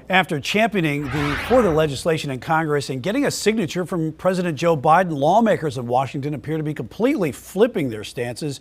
After championing for the legislation in Congress and getting a signature from President Joe Biden, lawmakers in Washington appear to be completely flipping their stances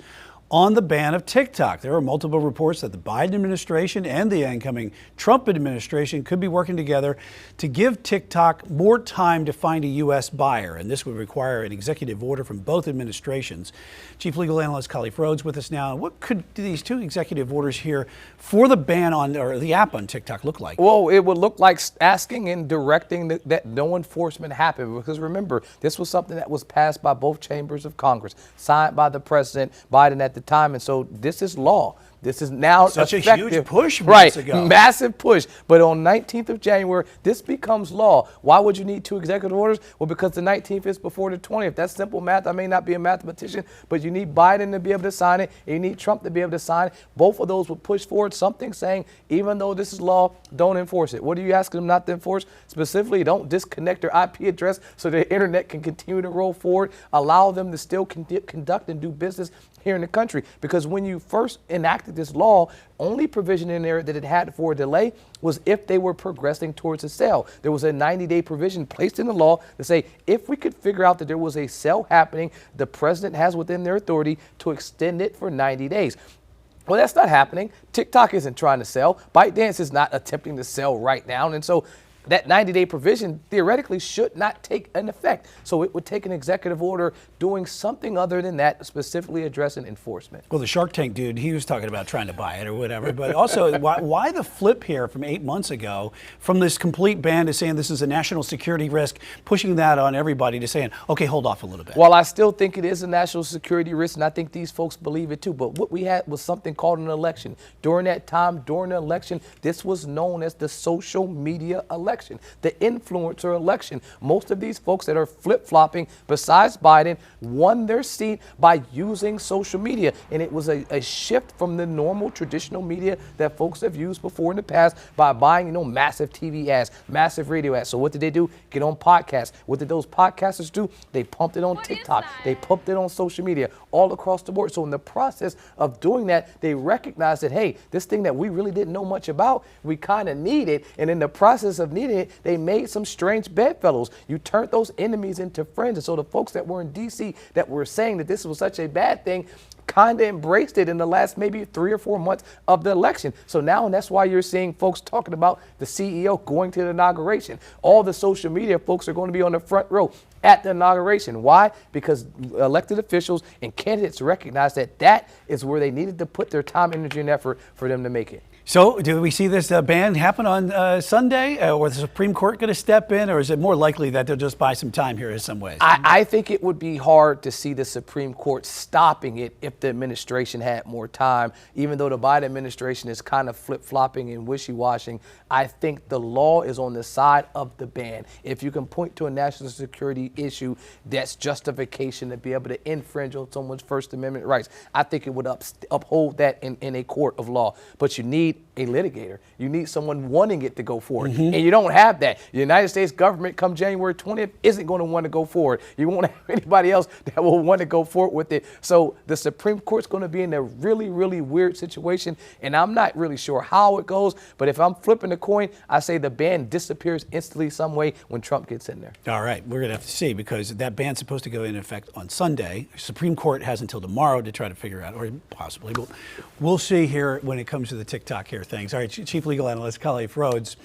on the ban of TikTok. There are multiple reports that the Biden administration and the incoming Trump administration could be working together to give TikTok more time to find a U.S. buyer, and this would require an executive order from both administrations. Chief Legal Analyst Rhodes with us now. What could these two executive orders here for the ban on, or the app on TikTok, look like? Well, it would look like asking and directing that no enforcement happen, because remember, this was something that was passed by both chambers of Congress, signed by the President Biden at the time, and so this is law. This is now such effective. A huge push months ago. Massive push. But on 19th of January, this becomes law. Why would you need two executive orders? Well, because the 19th is before the 20th. That's simple math. I may not be a mathematician, but you need Biden to be able to sign it, and you need Trump to be able to sign it. Both of those would push forward something saying, even though this is law, don't enforce it. What are you asking them not to enforce? Specifically, don't disconnect their IP address so the internet can continue to roll forward. Allow them to still conduct and do business here in the country. Because when you first enacted this law, only provision in there that it had for a delay was if they were progressing towards a sale. There was a 90-day provision placed in the law to say if we could figure out that there was a sale happening, the president has within their authority to extend it for 90 days. Well, that's not happening. TikTok isn't trying to sell. ByteDance is not attempting to sell right now. And so that 90-day provision theoretically should not take an effect. So it would take an executive order doing something other than that, specifically addressing enforcement. Well, the Shark Tank dude, he was talking about trying to buy it or whatever. But also, why the flip here from 8 months ago, from this complete ban to saying this is a national security risk, pushing that on everybody to saying, okay, hold off a little bit? Well, I still think it is a national security risk, and I think these folks believe it too. But what we had was something called an election. During that time, during the election, this was known as the social media election. The influencer election. Most of these folks that are flip-flopping, besides Biden, won their seat by using social media. And it was a shift from the normal traditional media that folks have used before in the past by buying, massive TV ads, massive radio ads. So what did they do? Get on podcasts. What did those podcasters do? They pumped it on TikTok. They pumped it on social media all across the board. So in the process of doing that, they recognized that, hey, this thing that we really didn't know much about, we kind of need it. And in the process of needing it, they made some strange bedfellows. You turned those enemies into friends. And so the folks that were in D.C. that were saying that this was such a bad thing kind of embraced it in the last maybe 3 or 4 months of the election. So now, and that's why you're seeing folks talking about the CEO going to the inauguration. All the social media folks are going to be on the front row at the inauguration. Why? Because elected officials and candidates recognize that that is where they needed to put their time, energy, and effort for them to make it. So do we see this ban happen on Sunday, or the Supreme Court going to step in, or is it more likely that they'll just buy some time here in some ways? I think it would be hard to see the Supreme Court stopping it if the administration had more time. Even though the Biden administration is kind of flip-flopping and wishy-washing, I think the law is on the side of the ban. If you can point to a national security issue that's justification to be able to infringe on someone's First Amendment rights, I think it would uphold that in a court of law. But you need a litigator. You need someone wanting it to go forward. And you don't have that. The United States government come January 20th isn't going to want to go forward. You won't have anybody else that will want to go forward with it. So the Supreme Court's going to be in a really, really weird situation. And I'm not really sure how it goes. But if I'm flipping the coin, I say the ban disappears instantly some way when Trump gets in there. All right. We're going to have to see, because that ban's supposed to go into effect on Sunday. Supreme Court has until tomorrow to try to figure out, or possibly. We'll see here when it comes to the TikTok here things. All right, Chief Legal Analyst Rhodes.